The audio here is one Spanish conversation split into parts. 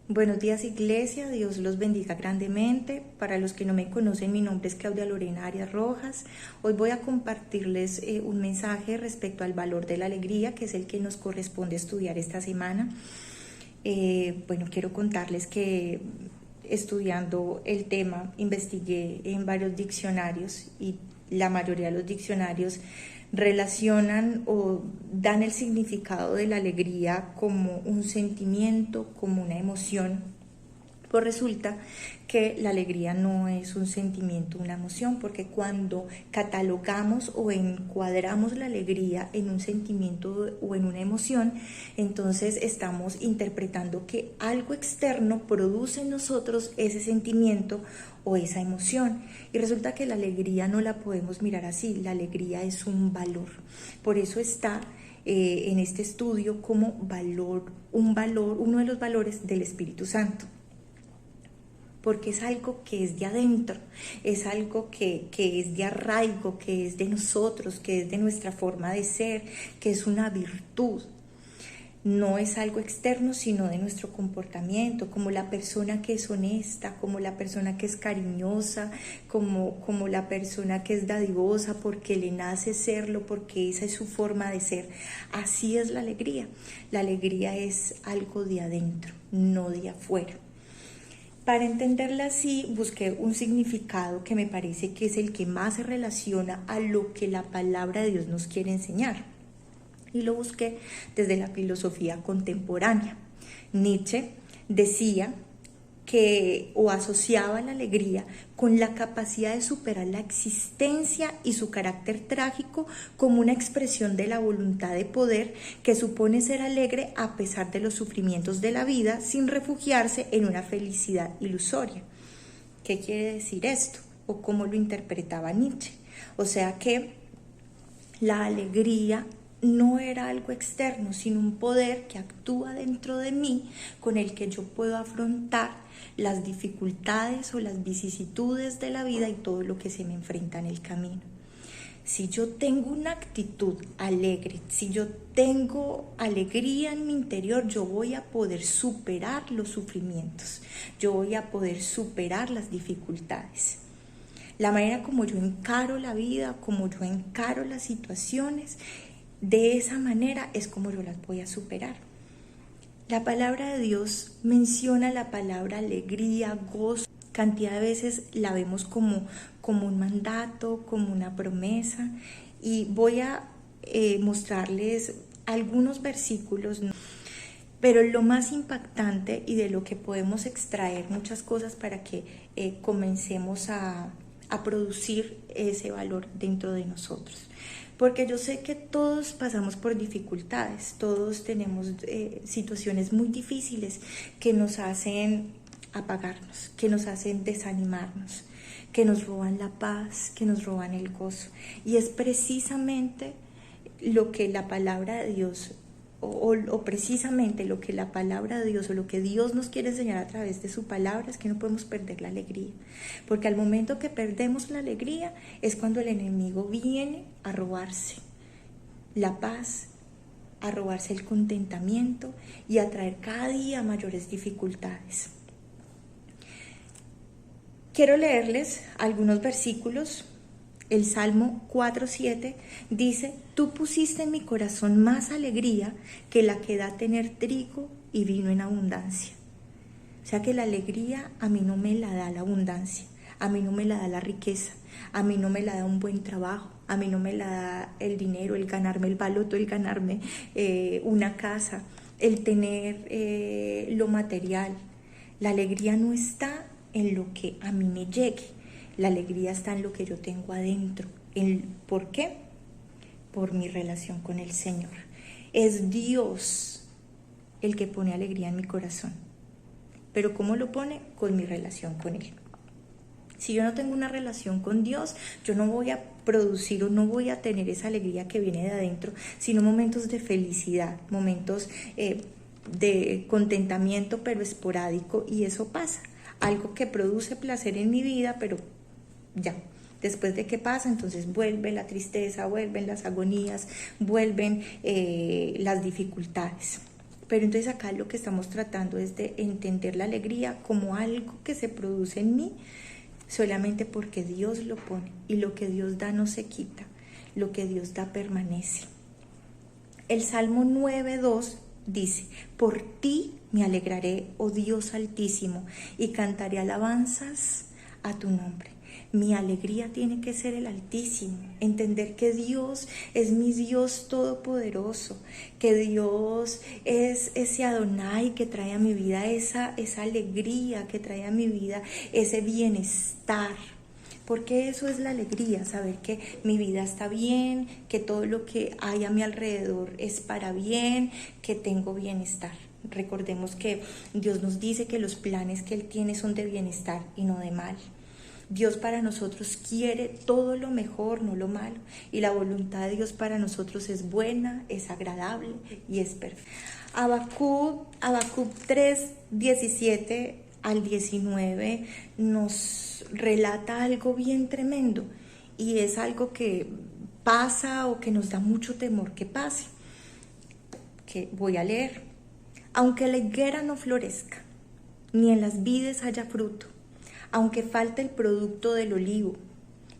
Buenos días, iglesia, Dios los bendiga grandemente. Para los que no me conocen, mi nombre es Claudia Lorena Arias Rojas. Hoy voy a compartirles un mensaje respecto al valor de la alegría, que es el que nos corresponde estudiar esta semana. Quiero contarles que estudiando el tema investigué en varios diccionarios y la mayoría de los diccionarios relacionan o dan el significado de la alegría como un sentimiento, como una emoción. Pues resulta que la alegría no es un sentimiento, una emoción, porque cuando catalogamos o encuadramos la alegría en un sentimiento o en una emoción, entonces estamos interpretando que algo externo produce en nosotros ese sentimiento o esa emoción. Y resulta que la alegría no la podemos mirar así, la alegría es un valor. Por eso está en este estudio como valor, uno de los valores del Espíritu Santo, porque es algo que es de adentro, es algo que es de arraigo, que es de nosotros, que es de nuestra forma de ser, que es una virtud. No es algo externo, sino de nuestro comportamiento, como la persona que es honesta, como la persona que es cariñosa, como la persona que es dadivosa porque le nace serlo, porque esa es su forma de ser. Así es la alegría. La alegría es algo de adentro, no de afuera. Para entenderla así, busqué un significado que me parece que es el que más se relaciona a lo que la palabra de Dios nos quiere enseñar. Y lo busqué desde la filosofía contemporánea. Nietzsche decía o asociaba la alegría con la capacidad de superar la existencia y su carácter trágico como una expresión de la voluntad de poder que supone ser alegre a pesar de los sufrimientos de la vida sin refugiarse en una felicidad ilusoria. ¿Qué quiere decir esto? ¿O cómo lo interpretaba Nietzsche? O sea que la alegría no era algo externo, sino un poder que actúa dentro de mí, con el que yo puedo afrontar las dificultades o las vicisitudes de la vida y todo lo que se me enfrenta en el camino. Si yo tengo una actitud alegre, si yo tengo alegría en mi interior, yo voy a poder superar los sufrimientos, yo voy a poder superar las dificultades. La manera como yo encaro la vida, como yo encaro las situaciones, de esa manera es como yo las voy a superar. La palabra de Dios menciona la palabra alegría, gozo. Cantidad de veces la vemos como un mandato, como una promesa. Y voy a mostrarles algunos versículos, ¿no? Pero lo más impactante y de lo que podemos extraer muchas cosas para que comencemos a producir ese valor dentro de nosotros. Porque yo sé que todos pasamos por dificultades, todos tenemos situaciones muy difíciles que nos hacen apagarnos, que nos hacen desanimarnos, que nos roban la paz, que nos roban el gozo. Y es precisamente lo que la palabra de Dios o precisamente lo que la palabra de Dios o lo que Dios nos quiere enseñar a través de su palabra es que no podemos perder la alegría, porque al momento que perdemos la alegría es cuando el enemigo viene a robarse la paz, a robarse el contentamiento y a traer cada día mayores dificultades. Quiero leerles algunos versículos. El Salmo 4:7 dice: tú pusiste en mi corazón más alegría que la que da tener trigo y vino en abundancia. O sea que la alegría a mí no me la da la abundancia, a mí no me la da la riqueza, a mí no me la da un buen trabajo, a mí no me la da el dinero, el ganarme el baloto, el ganarme una casa, el tener lo material. La alegría no está en lo que a mí me llegue. La alegría está en lo que yo tengo adentro. ¿Por qué? Por mi relación con el Señor. Es Dios el que pone alegría en mi corazón. ¿Pero cómo lo pone? Con mi relación con Él. Si yo no tengo una relación con Dios, yo no voy a producir o no voy a tener esa alegría que viene de adentro, sino momentos de felicidad, momentos de contentamiento, pero esporádico, y eso pasa. Algo que produce placer en mi vida, pero ya, después de que pasa, entonces vuelve la tristeza, vuelven las agonías, vuelven las dificultades. Pero entonces acá lo que estamos tratando es de entender la alegría como algo que se produce en mí solamente porque Dios lo pone, y lo que Dios da no se quita, lo que Dios da permanece. El Salmo 9:2 dice: por ti me alegraré, oh Dios altísimo, y cantaré alabanzas a tu nombre. Mi alegría tiene que ser el Altísimo, entender que Dios es mi Dios todopoderoso, que Dios es ese Adonai que trae a mi vida esa alegría, que trae a mi vida ese bienestar. Porque eso es la alegría, saber que mi vida está bien, que todo lo que hay a mi alrededor es para bien, que tengo bienestar. Recordemos que Dios nos dice que los planes que Él tiene son de bienestar y no de mal. Dios para nosotros quiere todo lo mejor, no lo malo. Y la voluntad de Dios para nosotros es buena, es agradable y es perfecta. Habacuc 3:17 al 19 nos relata algo bien tremendo. Y es algo que pasa o que nos da mucho temor que pase. Que voy a leer. Aunque la higuera no florezca, ni en las vides haya fruto, aunque falte el producto del olivo,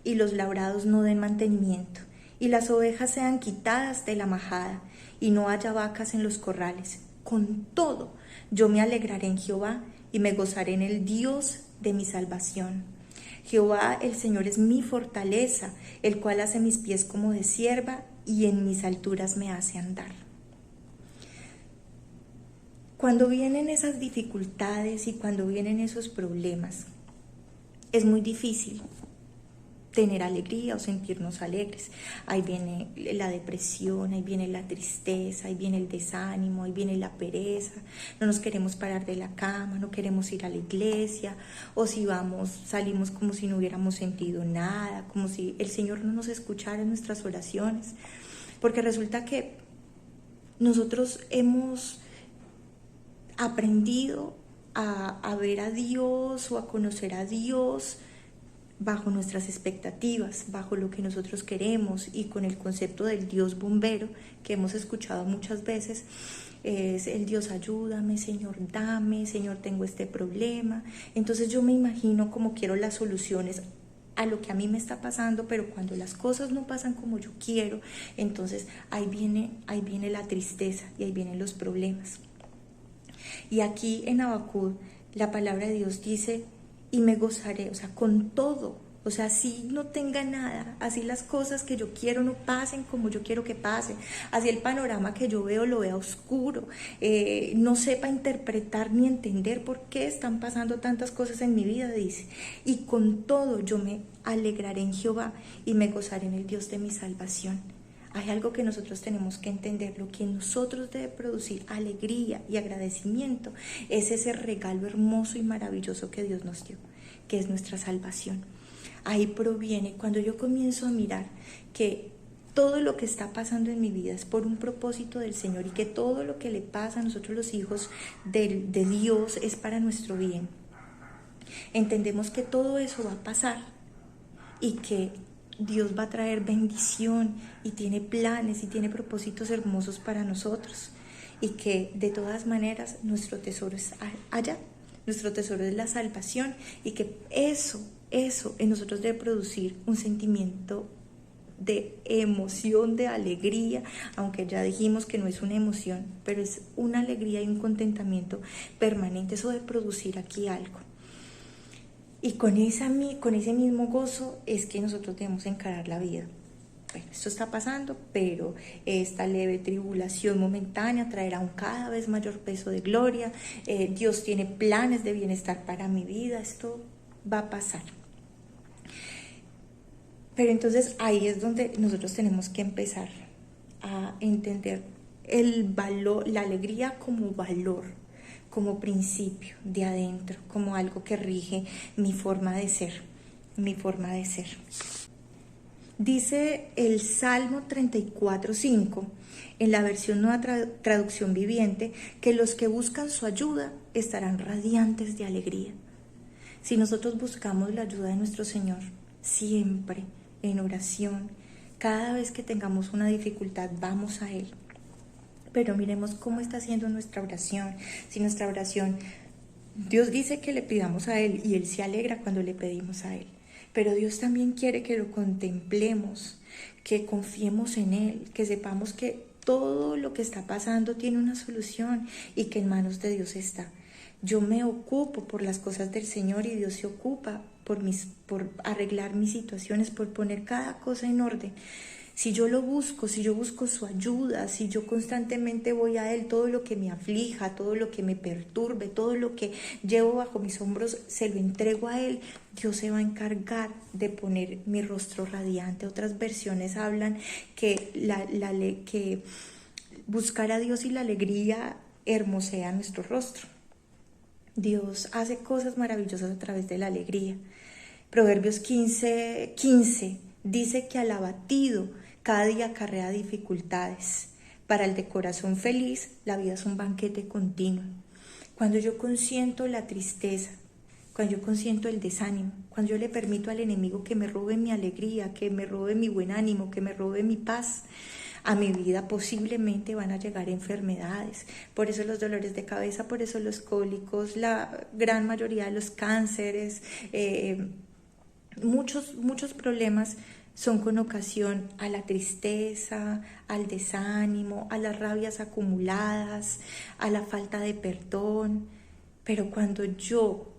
y los labrados no den mantenimiento, y las ovejas sean quitadas de la majada, y no haya vacas en los corrales, con todo yo me alegraré en Jehová, y me gozaré en el Dios de mi salvación. Jehová el Señor es mi fortaleza, el cual hace mis pies como de cierva, y en mis alturas me hace andar. Cuando vienen esas dificultades y cuando vienen esos problemas, es muy difícil tener alegría o sentirnos alegres. Ahí viene la depresión, ahí viene la tristeza, ahí viene el desánimo, ahí viene la pereza. No nos queremos parar de la cama, no queremos ir a la iglesia, o si vamos, salimos como si no hubiéramos sentido nada, como si el Señor no nos escuchara en nuestras oraciones. Porque resulta que nosotros hemos aprendido a ver a Dios o a conocer a Dios bajo nuestras expectativas, bajo lo que nosotros queremos, y con el concepto del Dios bombero que hemos escuchado muchas veces. Es el Dios ayúdame, Señor dame, Señor tengo este problema. Entonces yo me imagino como quiero las soluciones a lo que a mí me está pasando, pero cuando las cosas no pasan como yo quiero, entonces ahí viene la tristeza y ahí vienen los problemas. Y aquí en Habacuc la palabra de Dios dice: y me gozaré, o sea, con todo, o sea, así no tenga nada, así las cosas que yo quiero no pasen como yo quiero que pasen, así el panorama que yo veo lo vea oscuro, no sepa interpretar ni entender por qué están pasando tantas cosas en mi vida, dice, y con todo yo me alegraré en Jehová y me gozaré en el Dios de mi salvación. Hay algo que nosotros tenemos que entender: lo que en nosotros debe producir alegría y agradecimiento es ese regalo hermoso y maravilloso que Dios nos dio, que es nuestra salvación. Ahí proviene, cuando yo comienzo a mirar que todo lo que está pasando en mi vida es por un propósito del Señor, y que todo lo que le pasa a nosotros los hijos de Dios es para nuestro bien. Entendemos que todo eso va a pasar y que Dios va a traer bendición y tiene planes y tiene propósitos hermosos para nosotros, y que de todas maneras nuestro tesoro es allá, nuestro tesoro es la salvación, y que eso en nosotros debe producir un sentimiento de emoción, de alegría, aunque ya dijimos que no es una emoción, pero es una alegría y un contentamiento permanente. Eso debe producir aquí algo. Y con ese mismo gozo es que nosotros debemos encarar la vida. Bueno, esto está pasando, pero esta leve tribulación momentánea traerá un cada vez mayor peso de gloria. Dios tiene planes de bienestar para mi vida, esto va a pasar. Pero entonces ahí es donde nosotros tenemos que empezar a entender el valor, la alegría como valor, como principio de adentro, como algo que rige mi forma de ser, Dice el Salmo 34:5, en la versión Nueva Traducción Viviente, que los que buscan su ayuda estarán radiantes de alegría. Si nosotros buscamos la ayuda de nuestro Señor, siempre en oración, cada vez que tengamos una dificultad, vamos a Él. Pero miremos cómo está haciendo nuestra oración. Si nuestra oración, Dios dice que le pidamos a Él y Él se alegra cuando le pedimos a Él. Pero Dios también quiere que lo contemplemos, que confiemos en Él, que sepamos que todo lo que está pasando tiene una solución y que en manos de Dios está. Yo me ocupo por las cosas del Señor y Dios se ocupa por arreglar mis situaciones, por poner cada cosa en orden. Si yo lo busco, si yo busco su ayuda, si yo constantemente voy a Él, todo lo que me aflija, todo lo que me perturbe, todo lo que llevo bajo mis hombros, se lo entrego a Él, Dios se va a encargar de poner mi rostro radiante. Otras versiones hablan que que buscar a Dios y la alegría hermosea nuestro rostro. Dios hace cosas maravillosas a través de la alegría. Proverbios 15 dice que al abatido cada día acarrea dificultades. Para el de corazón feliz, la vida es un banquete continuo. Cuando yo consiento la tristeza, cuando yo consiento el desánimo, cuando yo le permito al enemigo que me robe mi alegría, que me robe mi buen ánimo, que me robe mi paz, a mi vida posiblemente van a llegar enfermedades. Por eso los dolores de cabeza, por eso los cólicos, la gran mayoría de los cánceres, muchos problemas son con ocasión a la tristeza, al desánimo, a las rabias acumuladas, a la falta de perdón. Pero cuando yo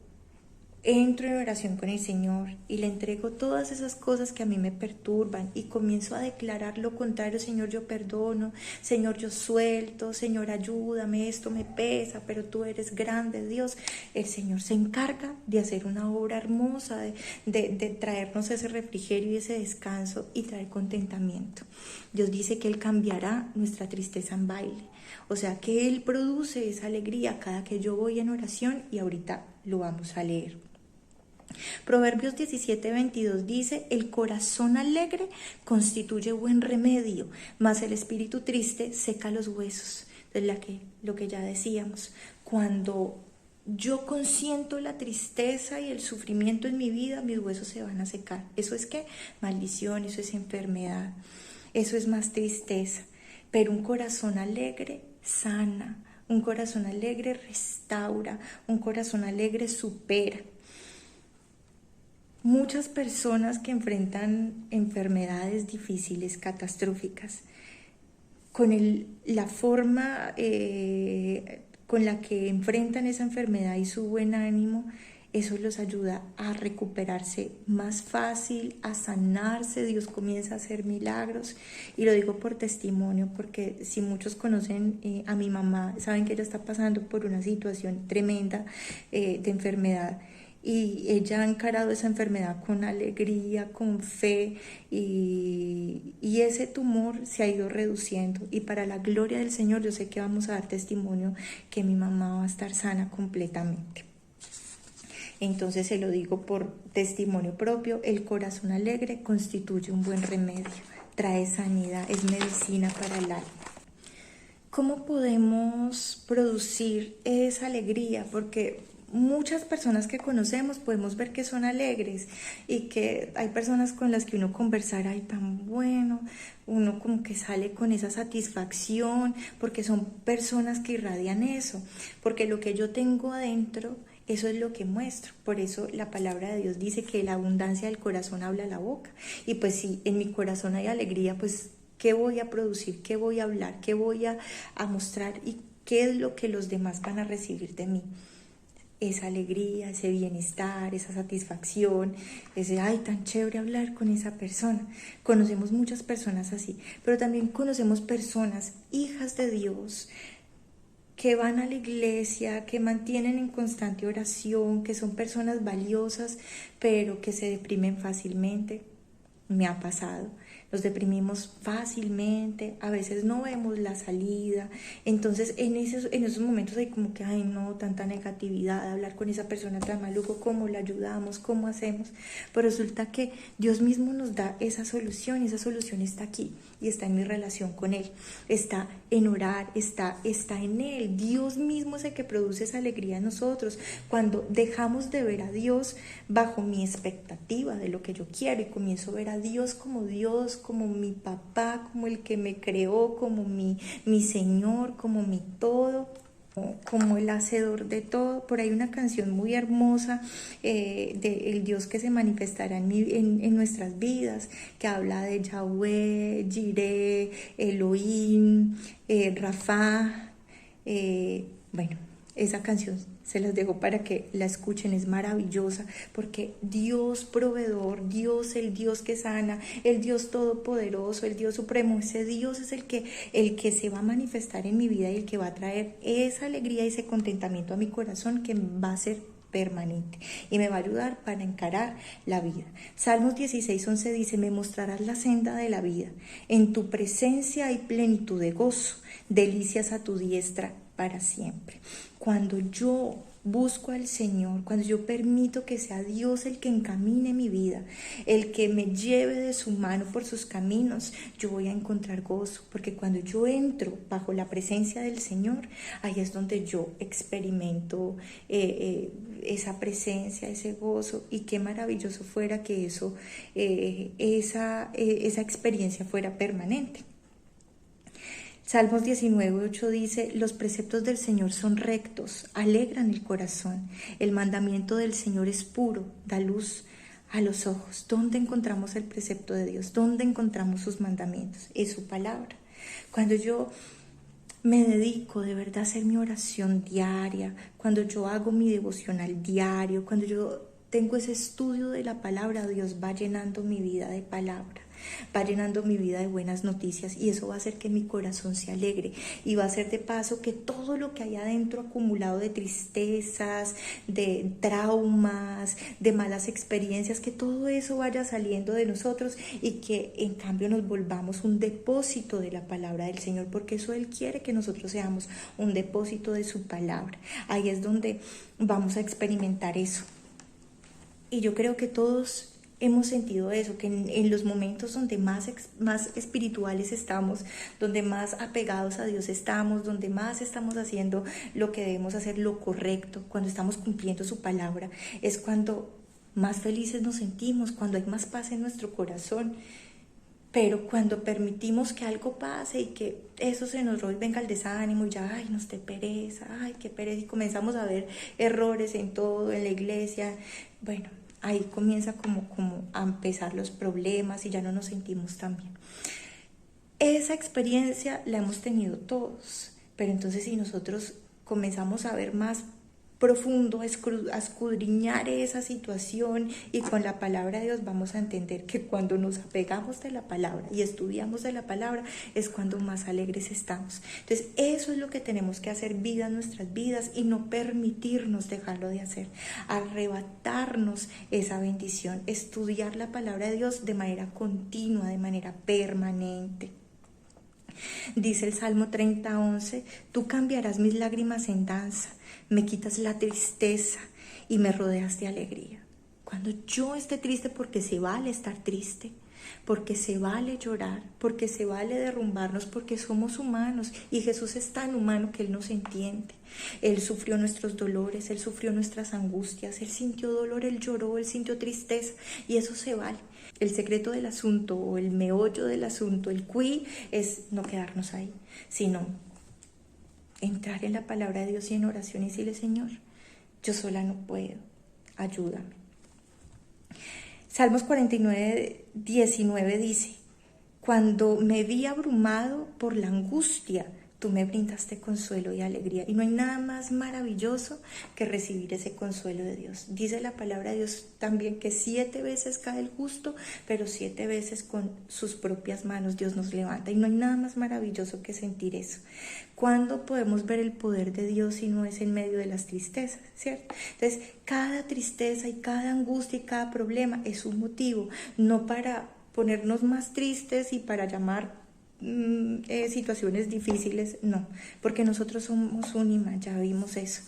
entro en oración con el Señor y le entrego todas esas cosas que a mí me perturban y comienzo a declarar lo contrario: Señor, yo perdono, Señor, yo suelto, Señor, ayúdame, esto me pesa, pero tú eres grande, Dios. El Señor se encarga de hacer una obra hermosa, de traernos ese refrigerio y ese descanso y traer contentamiento. Dios dice que Él cambiará nuestra tristeza en baile. O sea, que Él produce esa alegría cada que yo voy en oración, y ahorita lo vamos a leer. Proverbios 17:22 dice: el corazón alegre constituye buen remedio, mas el espíritu triste seca los huesos. Entonces, lo que ya decíamos, cuando yo consiento la tristeza y el sufrimiento en mi vida, mis huesos se van a secar. ¿Eso es qué? Maldición, eso es enfermedad, eso es más tristeza. Pero un corazón alegre sana, un corazón alegre restaura, un corazón alegre supera. Muchas personas que enfrentan enfermedades difíciles, catastróficas, con la forma con la que enfrentan esa enfermedad y su buen ánimo, eso los ayuda a recuperarse más fácil, a sanarse. Dios comienza a hacer milagros, y lo digo por testimonio, porque si muchos conocen a mi mamá, saben que ella está pasando por una situación tremenda de enfermedad. Y ella ha encarado esa enfermedad con alegría, con fe, y ese tumor se ha ido reduciendo. Y para la gloria del Señor, yo sé que vamos a dar testimonio que mi mamá va a estar sana completamente. Entonces se lo digo por testimonio propio: el corazón alegre constituye un buen remedio, trae sanidad, es medicina para el alma. ¿Cómo podemos producir esa alegría? Porque muchas personas que conocemos podemos ver que son alegres, y que hay personas con las que uno conversar, ay, tan bueno, uno como que sale con esa satisfacción, porque son personas que irradian eso, porque lo que yo tengo adentro, eso es lo que muestro. Por eso la palabra de Dios dice que la abundancia del corazón habla la boca. Y pues si en mi corazón hay alegría, pues ¿qué voy a producir? ¿Qué voy a hablar? ¿Qué voy a mostrar? ¿Y qué es lo que los demás van a recibir de mí? Esa alegría, ese bienestar, esa satisfacción, ese, ay, tan chévere hablar con esa persona. Conocemos muchas personas así, pero también conocemos personas, hijas de Dios, que van a la iglesia, que mantienen en constante oración, que son personas valiosas, pero que se deprimen fácilmente. Me ha pasado. Nos deprimimos fácilmente, a veces no vemos la salida. Entonces en esos momentos hay como que, ay no, tanta negatividad, hablar con esa persona tan maluco, ¿cómo la ayudamos? ¿Cómo hacemos? Pero resulta que Dios mismo nos da esa solución, y esa solución está aquí, y está en mi relación con Él, está en orar, está en Él. Dios mismo es el que produce esa alegría en nosotros. Cuando dejamos de ver a Dios bajo mi expectativa de lo que yo quiero, y comienzo a ver a Dios, como mi papá, como el que me creó, como mi Señor, como mi todo, como el hacedor de todo. Por ahí una canción muy hermosa de el Dios que se manifestará en nuestras vidas, que habla de Yahweh, Jireh, Elohim, Rafa. Bueno, esa canción se las dejo para que la escuchen, es maravillosa, porque Dios proveedor, Dios el Dios que sana, el Dios todopoderoso, el Dios supremo, ese Dios es el que se va a manifestar en mi vida y el que va a traer esa alegría y ese contentamiento a mi corazón, que va a ser permanente y me va a ayudar para encarar la vida. Salmos 16:11 dice: me mostrarás la senda de la vida, en tu presencia hay plenitud de gozo, delicias a tu diestra para siempre. Cuando yo busco al Señor, cuando yo permito que sea Dios el que encamine mi vida, el que me lleve de su mano por sus caminos, yo voy a encontrar gozo, porque cuando yo entro bajo la presencia del Señor, ahí es donde yo experimento esa presencia, ese gozo, y qué maravilloso fuera que esa experiencia fuera permanente. Salmos 19:8 dice: los preceptos del Señor son rectos, alegran el corazón. El mandamiento del Señor es puro, da luz a los ojos. ¿Dónde encontramos el precepto de Dios? ¿Dónde encontramos sus mandamientos? Es su palabra. Cuando yo me dedico de verdad a hacer mi oración diaria, cuando yo hago mi devocional diario, cuando yo tengo ese estudio de la palabra, Dios va llenando mi vida de palabra, va llenando mi vida de buenas noticias, y eso va a hacer que mi corazón se alegre, y va a hacer de paso que todo lo que hay adentro acumulado de tristezas, de traumas, de malas experiencias, que todo eso vaya saliendo de nosotros, y que en cambio nos volvamos un depósito de la palabra del Señor, porque eso Él quiere, que nosotros seamos un depósito de su palabra. Ahí es donde vamos a experimentar eso. Y yo creo que todos hemos sentido eso, que en los momentos donde más espirituales estamos, donde más apegados a Dios estamos, donde más estamos haciendo lo que debemos hacer, lo correcto, cuando estamos cumpliendo su palabra, es cuando más felices nos sentimos, cuando hay más paz en nuestro corazón. Pero cuando permitimos que algo pase y que eso se nos venga el desánimo, y ya, ay, nos dé pereza, ay, qué pereza, y comenzamos a ver errores en todo, en la iglesia, bueno, ahí comienza como a empezar los problemas, y ya no nos sentimos tan bien. Esa experiencia la hemos tenido todos, pero entonces si nosotros comenzamos a ver más profundo, a escudriñar esa situación, y con la palabra de Dios vamos a entender que cuando nos apegamos de la palabra y estudiamos de la palabra es cuando más alegres estamos. Entonces eso es lo que tenemos que hacer vida en nuestras vidas, y no permitirnos dejarlo de hacer, arrebatarnos esa bendición, estudiar la palabra de Dios de manera continua, de manera permanente. Dice el Salmo 30:11: tú cambiarás mis lágrimas en danza, me quitas la tristeza y me rodeas de alegría. Cuando yo esté triste, porque se vale estar triste, porque se vale llorar, porque se vale derrumbarnos, porque somos humanos, y Jesús es tan humano que Él nos entiende. Él sufrió nuestros dolores, Él sufrió nuestras angustias, Él sintió dolor, Él lloró, Él sintió tristeza, y eso se vale. El secreto del asunto, o el meollo del asunto, el quid, es no quedarnos ahí, sino entrar en la palabra de Dios y en oración y decirle: Señor, yo sola no puedo, ayúdame. Salmos 49:19 dice: cuando me vi abrumado por la angustia, tú me brindaste consuelo y alegría. Y no hay nada más maravilloso que recibir ese consuelo de Dios. Dice la palabra de Dios también que 7 veces cae el justo, pero 7 veces con sus propias manos Dios nos levanta. Y no hay nada más maravilloso que sentir eso. ¿Cuándo podemos ver el poder de Dios si no es en medio de las tristezas, cierto? Entonces, cada tristeza y cada angustia y cada problema es un motivo, no para ponernos más tristes y para llamar situaciones difíciles, no, porque nosotros somos un imán, ya vimos eso.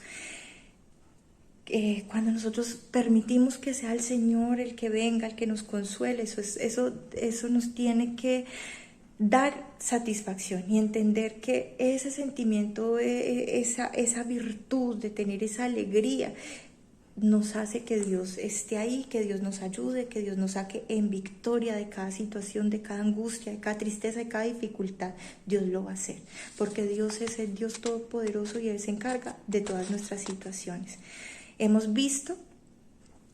Cuando nosotros permitimos que sea el Señor el que venga, el que nos consuele, eso nos tiene que dar satisfacción, y entender que ese sentimiento, esa virtud de tener esa alegría, nos hace que Dios esté ahí, que Dios nos ayude, que Dios nos saque en victoria de cada situación, de cada angustia, de cada tristeza, de cada dificultad. Dios lo va a hacer, porque Dios es el Dios todopoderoso y Él se encarga de todas nuestras situaciones. Hemos visto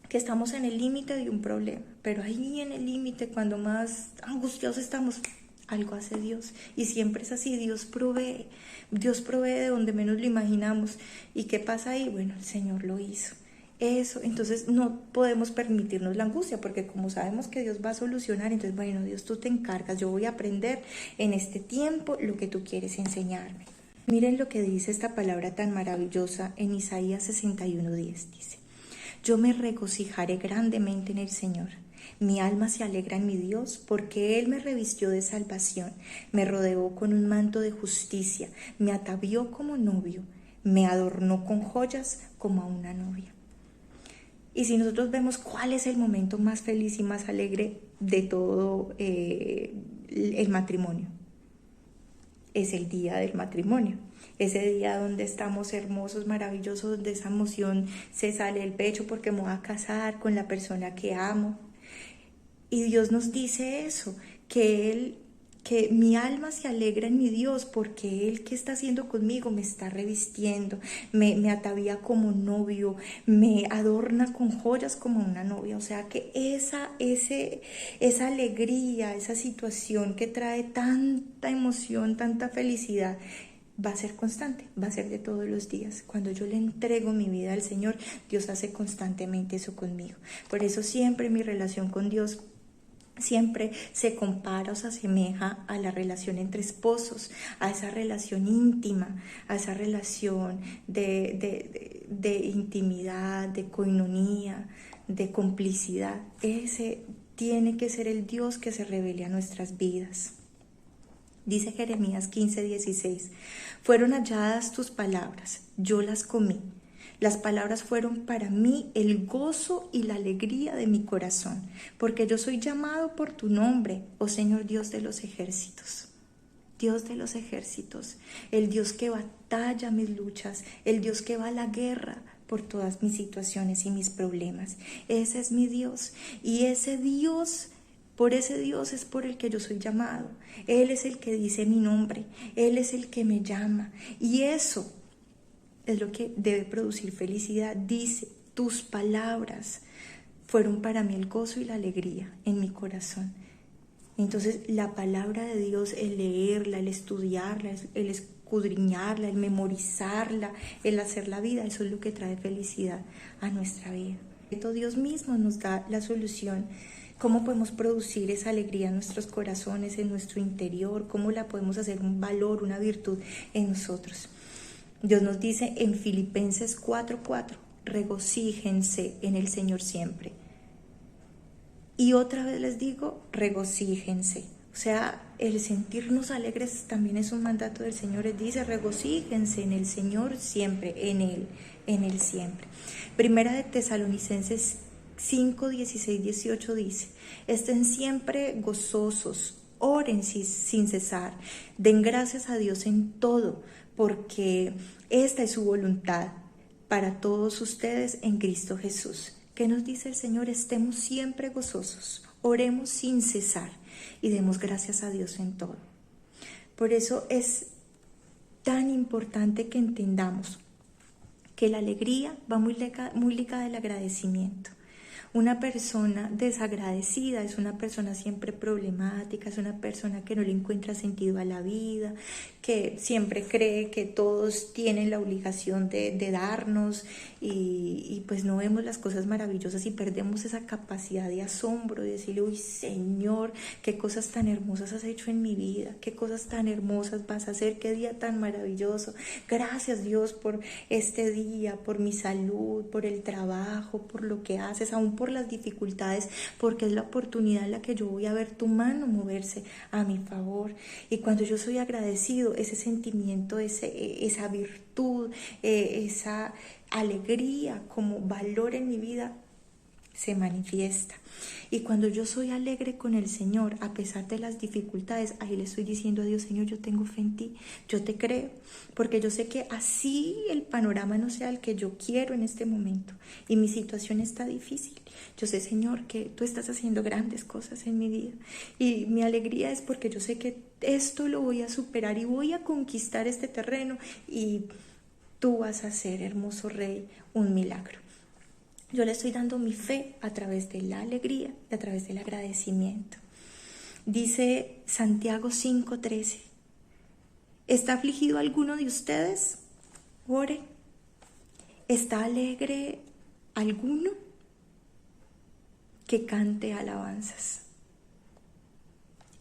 que estamos en el límite de un problema, pero ahí en el límite, cuando más angustiados estamos, algo hace Dios, y siempre es así. Dios provee de donde menos lo imaginamos. ¿Y qué pasa ahí? Bueno, el Señor lo hizo. Eso, entonces no podemos permitirnos la angustia, porque como sabemos que Dios va a solucionar, entonces bueno, Dios, tú te encargas, yo voy a aprender en este tiempo lo que tú quieres enseñarme. Miren lo que dice esta palabra tan maravillosa en Isaías 61:10, dice: yo me regocijaré grandemente en el Señor. Mi alma se alegra en mi Dios, porque Él me revistió de salvación, me rodeó con un manto de justicia, me atavió como novio, me adornó con joyas como a una novia. Y si nosotros vemos cuál es el momento más feliz y más alegre de todo el matrimonio, es el día del matrimonio. Ese día donde estamos hermosos, maravillosos, donde esa emoción se sale del pecho porque me voy a casar con la persona que amo. Y Dios nos dice eso, que mi alma se alegra en mi Dios, porque Él, que está haciendo conmigo, me está revistiendo, me atavía como novio, me adorna con joyas como una novia. O sea que esa alegría, esa situación que trae tanta emoción, tanta felicidad, va a ser constante, va a ser de todos los días. Cuando yo le entrego mi vida al Señor, Dios hace constantemente eso conmigo. Por eso siempre mi relación con Dios siempre se compara o se asemeja a la relación entre esposos, a esa relación íntima, a esa relación de intimidad, de coinonía, de complicidad. Ese tiene que ser el Dios que se revele a nuestras vidas. Dice Jeremías 15:16: fueron halladas tus palabras, yo las comí. Las palabras fueron para mí el gozo y la alegría de mi corazón, porque yo soy llamado por tu nombre, oh Señor Dios de los ejércitos. Dios de los ejércitos, el Dios que batalla mis luchas, el Dios que va a la guerra por todas mis situaciones y mis problemas. Ese es mi Dios, y ese Dios, por ese Dios es por el que yo soy llamado. Él es el que dice mi nombre, Él es el que me llama, y eso es lo que debe producir felicidad. Dice: tus palabras fueron para mí el gozo y la alegría en mi corazón. Entonces la palabra de Dios, el leerla, el estudiarla, el escudriñarla, el memorizarla, el hacer la vida, eso es lo que trae felicidad a nuestra vida. Dios mismo nos da la solución. ¿Cómo podemos producir esa alegría en nuestros corazones, en nuestro interior? ¿Cómo la podemos hacer un valor, una virtud en nosotros? Dios nos dice en Filipenses 4:4: regocíjense en el Señor siempre. Y otra vez les digo, regocíjense. O sea, el sentirnos alegres también es un mandato del Señor. Él dice: regocíjense en el Señor siempre, en Él siempre. Primera de Tesalonicenses 5:16-18 dice: estén siempre gozosos, oren sin cesar, den gracias a Dios en todo, porque esta es su voluntad para todos ustedes en Cristo Jesús. ¿Qué nos dice el Señor? Estemos siempre gozosos, oremos sin cesar y demos gracias a Dios en todo. Por eso es tan importante que entendamos que la alegría va muy ligada al agradecimiento. Una persona desagradecida es una persona siempre problemática, es una persona que no le encuentra sentido a la vida, que siempre cree que todos tienen la obligación de darnos y pues no vemos las cosas maravillosas y perdemos esa capacidad de asombro, de decirle: uy, Señor, qué cosas tan hermosas has hecho en mi vida, qué cosas tan hermosas vas a hacer, qué día tan maravilloso. Gracias, Dios, por este día, por mi salud, por el trabajo, por lo que haces, aún por las dificultades, porque es la oportunidad en la que yo voy a ver tu mano moverse a mi favor. Y cuando yo soy agradecido, ese sentimiento, esa virtud, esa alegría como valor en mi vida, se manifiesta. Y cuando yo soy alegre con el Señor, a pesar de las dificultades, ahí le estoy diciendo a Dios: Señor, yo tengo fe en ti, yo te creo, porque yo sé que así el panorama no sea el que yo quiero en este momento y mi situación está difícil. Yo sé, Señor, que tú estás haciendo grandes cosas en mi vida, y mi alegría es porque yo sé que esto lo voy a superar y voy a conquistar este terreno, y tú vas a hacer, hermoso Rey, un milagro. Yo le estoy dando mi fe a través de la alegría y a través del agradecimiento. Dice Santiago 5:13: ¿está afligido alguno de ustedes? Ore. ¿Está alegre alguno? Que cante alabanzas.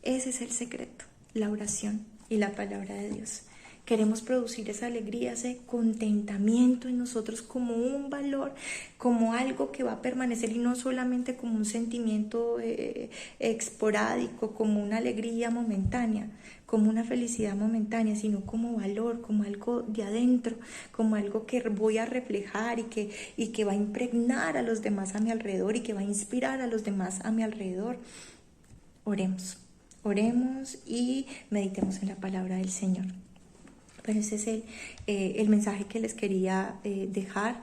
Ese es el secreto, la oración y la palabra de Dios. Queremos producir esa alegría, ese contentamiento en nosotros como un valor, como algo que va a permanecer, y no solamente como un sentimiento esporádico, como una alegría momentánea, como una felicidad momentánea, sino como valor, como algo de adentro, como algo que voy a reflejar y que va a impregnar a los demás a mi alrededor y que va a inspirar a los demás a mi alrededor. Oremos, oremos y meditemos en la palabra del Señor. Pero ese es el mensaje que les quería dejar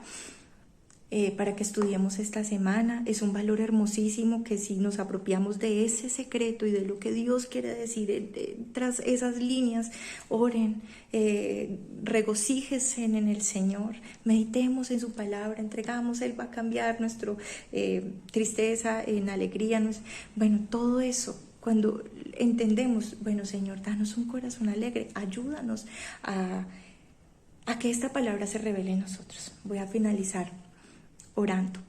para que estudiemos esta semana. Es un valor hermosísimo que si nos apropiamos de ese secreto y de lo que Dios quiere decir tras esas líneas, oren, regocíjense en el Señor, meditemos en su palabra, entregamos, Él va a cambiar nuestra tristeza en alegría. Bueno, todo eso. Cuando entendemos, bueno, Señor, danos un corazón alegre, ayúdanos a que esta palabra se revele en nosotros. Voy a finalizar orando.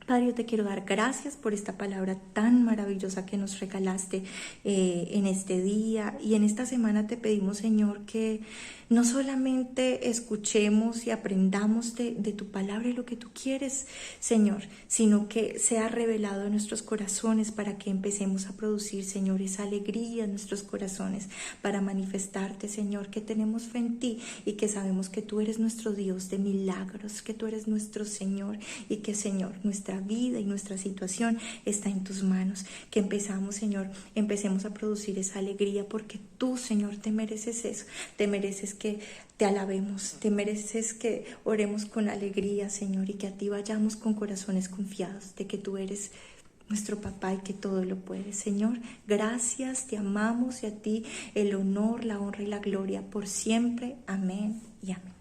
Padre, yo te quiero dar gracias por esta palabra tan maravillosa que nos regalaste en este día y en esta semana. Te pedimos, Señor, que no solamente escuchemos y aprendamos de tu palabra y lo que tú quieres, Señor, sino que sea revelado en nuestros corazones para que empecemos a producir, Señor, esa alegría en nuestros corazones para manifestarte, Señor, que tenemos fe en ti y que sabemos que tú eres nuestro Dios de milagros, que tú eres nuestro Señor y que, Señor, nuestra vida y nuestra situación está en tus manos. Que empecemos a producir esa alegría porque tú, Señor, te mereces eso, te mereces que te alabemos, te mereces que oremos con alegría, Señor, y que a ti vayamos con corazones confiados de que tú eres nuestro papá y que todo lo puedes. Señor, gracias, te amamos, y a ti el honor, la honra y la gloria por siempre. Amén y amén.